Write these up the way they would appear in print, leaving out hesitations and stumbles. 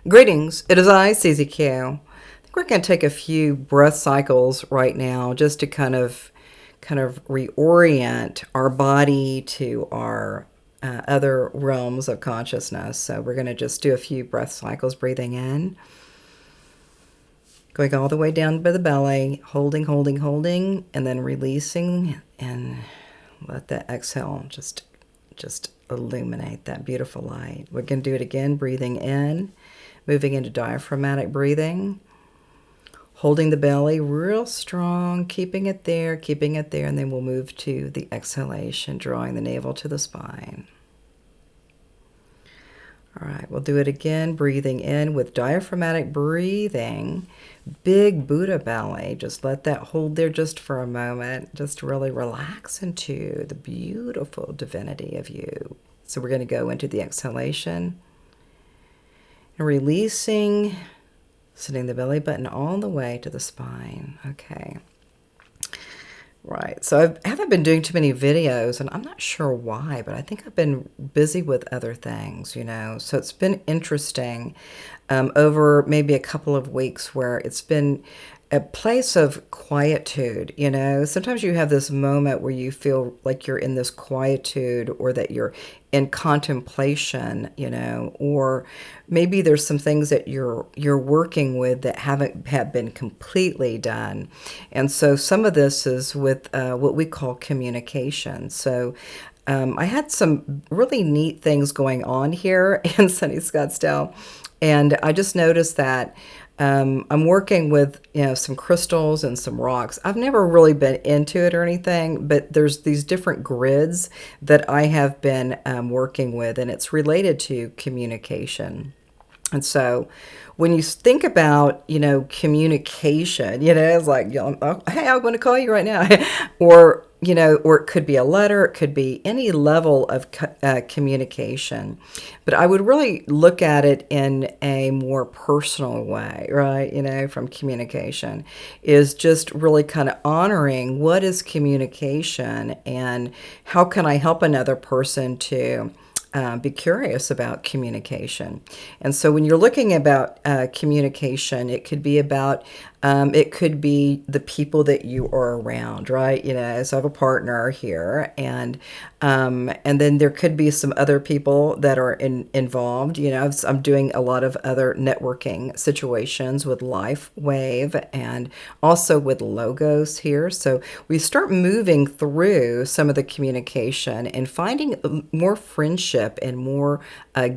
Greetings, it is I, Susie Q. I think we're going to take a few breath cycles right now just to kind of reorient our body to our other realms of consciousness. So we're going to just do a few breath cycles, breathing in, going all the way down by the belly, holding, holding, holding, and then releasing, and let that exhale just illuminate that beautiful light. We're going to do it again, breathing in, moving into diaphragmatic breathing, holding the belly real strong, keeping it there, and then we'll move to the exhalation, drawing the navel to the spine. All right, we'll do it again, breathing in with diaphragmatic breathing, big Buddha belly. Just let that hold there just for a moment. Just really relax into the beautiful divinity of you. So we're going to go into the exhalation and releasing, sending the belly button all the way to the spine. Okay. Right. So I haven't been doing too many videos, and I'm not sure why, but I think I've been busy with other things, So it's been interesting over maybe a couple of weeks where it's been a place of quietude, Sometimes you have this moment where you feel like you're in this quietude or that you're in contemplation, or maybe there's some things that you're working with that have been completely done. And so some of this is with what we call communication. So I had some really neat things going on here in sunny Scottsdale, and I just noticed that I'm working with, some crystals and some rocks. I've never really been into it or anything, but there's these different grids that I have been working with, and it's related to communication. And so when you think about, communication, it's like, hey, I'm going to call you right now. or it could be a letter, it could be any level of communication. But I would really look at it in a more personal way, right? From communication is just really kind of honoring what is communication and how can I help another person to be curious about communication. And so when you're looking about communication, it could be about it could be the people that you are around, right? So I have a partner here, and then there could be some other people that are involved. I'm doing a lot of other networking situations with LifeWave and also with logos here. So we start moving through some of the communication and finding more friendship and more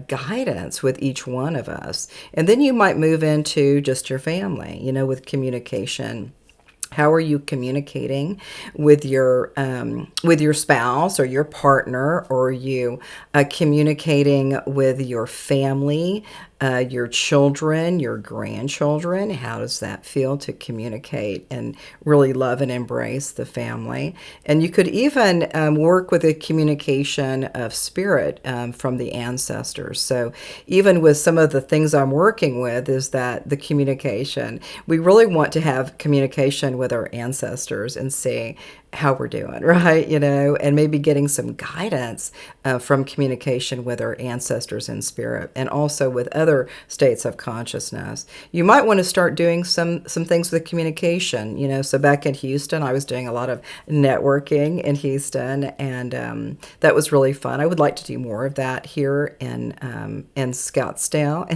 guidance with each one of us. And then you might move into just your family, with communication. How are you communicating with your spouse or your partner? Or are you communicating with your family, your children, your grandchildren? How does that feel to communicate and really love and embrace the family? And you could even work with a communication of spirit from the ancestors. So even with some of the things I'm working with is that the communication, we really want to have communication with our ancestors and see how we're doing, right? And maybe getting some guidance from communication with our ancestors in spirit and also with other states of consciousness. You might want to start doing some things with communication, so back in Houston, I was doing a lot of networking in Houston, and that was really fun. I would like to do more of that here in Scottsdale,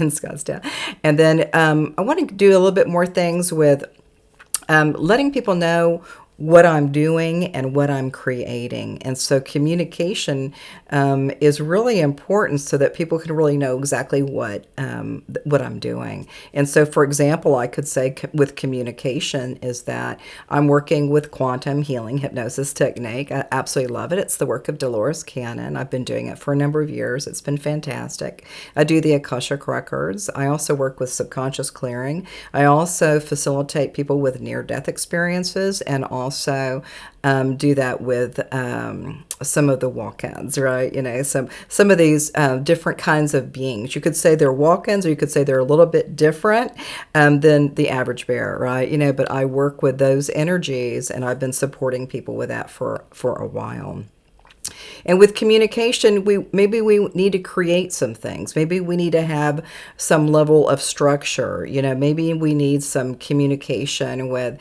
and then I want to do a little bit more things with letting people know what I'm doing and what I'm creating. And so communication is really important so that people can really know exactly what I'm doing. And so, for example, I could say with communication is that I'm working with quantum healing hypnosis technique. I absolutely love it. It's the work of Dolores Cannon. I've been doing it for a number of years. It's been fantastic. I do the Akashic records. I also work with subconscious clearing. I also facilitate people with near-death experiences and also do that with some of the walk-ins, right? Some of these different kinds of beings. You could say they're walk-ins, or you could say they're a little bit different than the average bear, right? But I work with those energies, and I've been supporting people with that for a while. And with communication, maybe we need to create some things. Maybe we need to have some level of structure. Maybe we need some communication with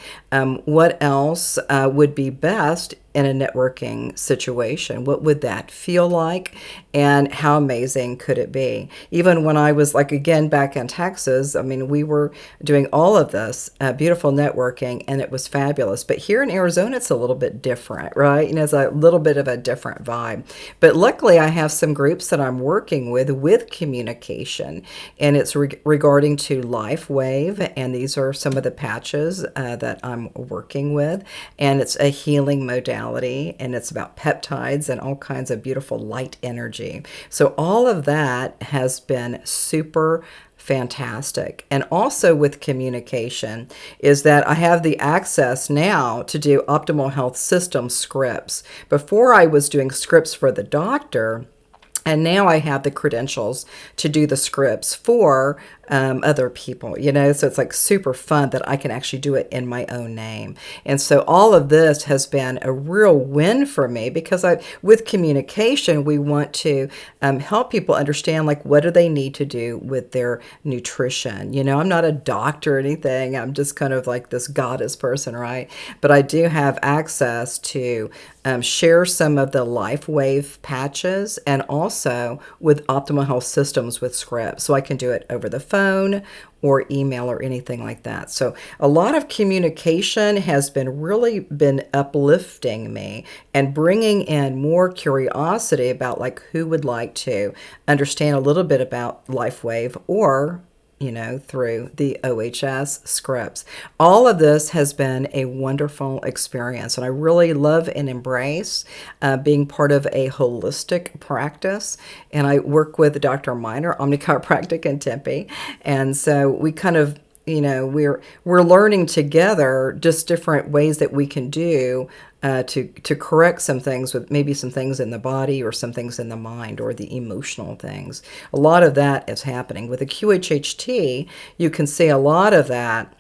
what else would be best in a networking situation. What would that feel like? And how amazing could it be? Even when I was again, back in Texas, we were doing all of this beautiful networking, and it was fabulous. But here in Arizona, it's a little bit different, right? It's a little bit of a different vibe. But luckily, I have some groups that I'm working with communication, and it's regarding to LifeWave, and these are some of the patches that I'm working with, and it's a healing modality, and it's about peptides and all kinds of beautiful light energy. So all of that has been super fantastic. And also with communication is that I have the access now to do optimal health system scripts. Before, I was doing scripts for the doctor, and now I have the credentials to do the scripts for other people, so it's super fun that I can actually do it in my own name. And so all of this has been a real win for me, because with communication, we want to help people understand, what do they need to do with their nutrition. I'm not a doctor or anything. I'm just kind of this goddess person, right? But I do have access to share some of the LifeWave patches, and also with Optimal Health Systems with scripts. So I can do it over the phone or email or anything like that. So a lot of communication has really been uplifting me and bringing in more curiosity about who would like to understand a little bit about LifeWave, or through the OHS scripts. All of this has been a wonderful experience, and I really love and embrace being part of a holistic practice. And I work with Dr. Miner, Omnichiropractic in Tempe, and so we kind of we're learning together just different ways that we can do to correct some things, with maybe some things in the body or some things in the mind or the emotional things. A lot of that is happening. With the QHHT, you can see a lot of that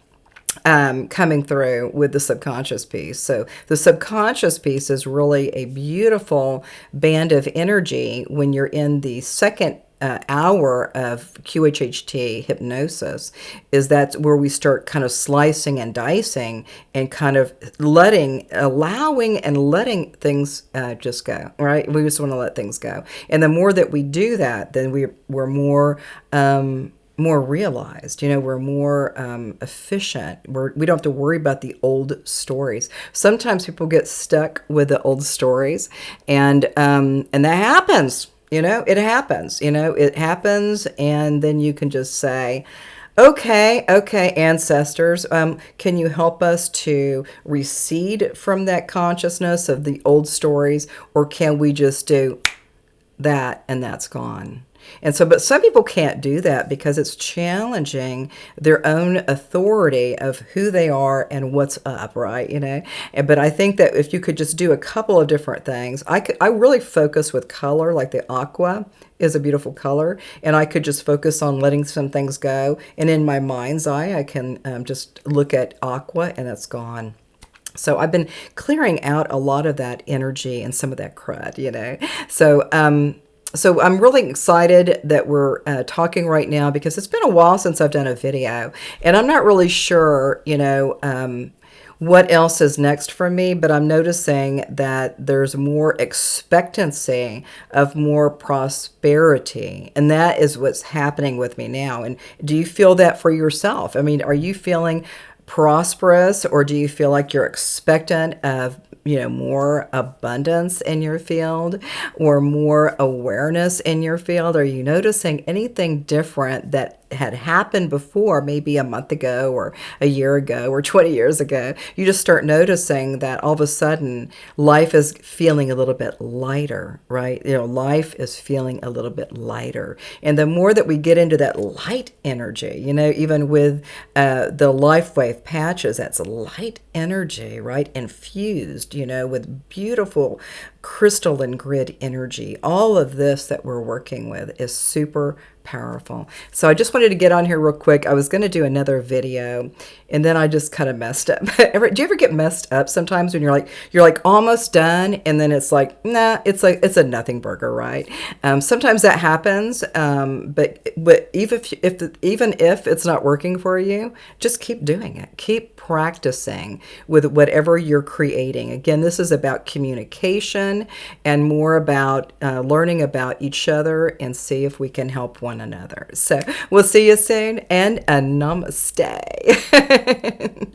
coming through with the subconscious piece. So the subconscious piece is really a beautiful band of energy when you're in the second hour of QHHT hypnosis. That's where we start kind of slicing and dicing and kind of allowing and letting things just go, right? We just want to let things go. And the more that we do that, then we're more realized, we're more efficient. We don't have to worry about the old stories. Sometimes people get stuck with the old stories, and that happens. It happens. It happens, and then you can just say, okay, ancestors, can you help us to recede from that consciousness of the old stories, or can we just do that and that's gone? And so, but some people can't do that because it's challenging their own authority of who they are and what's up, right? But I think that if you could just do a couple of different things, I really focus with color, like the aqua is a beautiful color, and I could just focus on letting some things go. And in my mind's eye, I can just look at aqua and it's gone. So I've been clearing out a lot of that energy and some of that crud, So I'm really excited that we're talking right now, because it's been a while since I've done a video, and I'm not really sure, what else is next for me, but I'm noticing that there's more expectancy of more prosperity, and that is what's happening with me now. And do you feel that for yourself? Are you feeling prosperous, or do you feel like you're expectant of more abundance in your field, or more awareness in your field? Are you noticing anything different that had happened before, maybe a month ago or a year ago or 20 years ago? You just start noticing that all of a sudden life is feeling a little bit lighter, right? Life is feeling a little bit lighter. And the more that we get into that light energy, even with the LifeWave patches, that's light energy, right? Infused, with beautiful crystalline grid energy. All of this that we're working with is super powerful. So I just wanted to get on here real quick. I was going to do another video and then I just kind of messed up. Do you ever get messed up sometimes when you're like almost done and then it's like, nah, it's like it's a nothing burger, right? Sometimes that happens, but even if it's not working for you, just keep doing it. Keep practicing with whatever you're creating. Again, this is about communication and more about learning about each other and see if we can help one another. So we'll see you soon, and a namaste.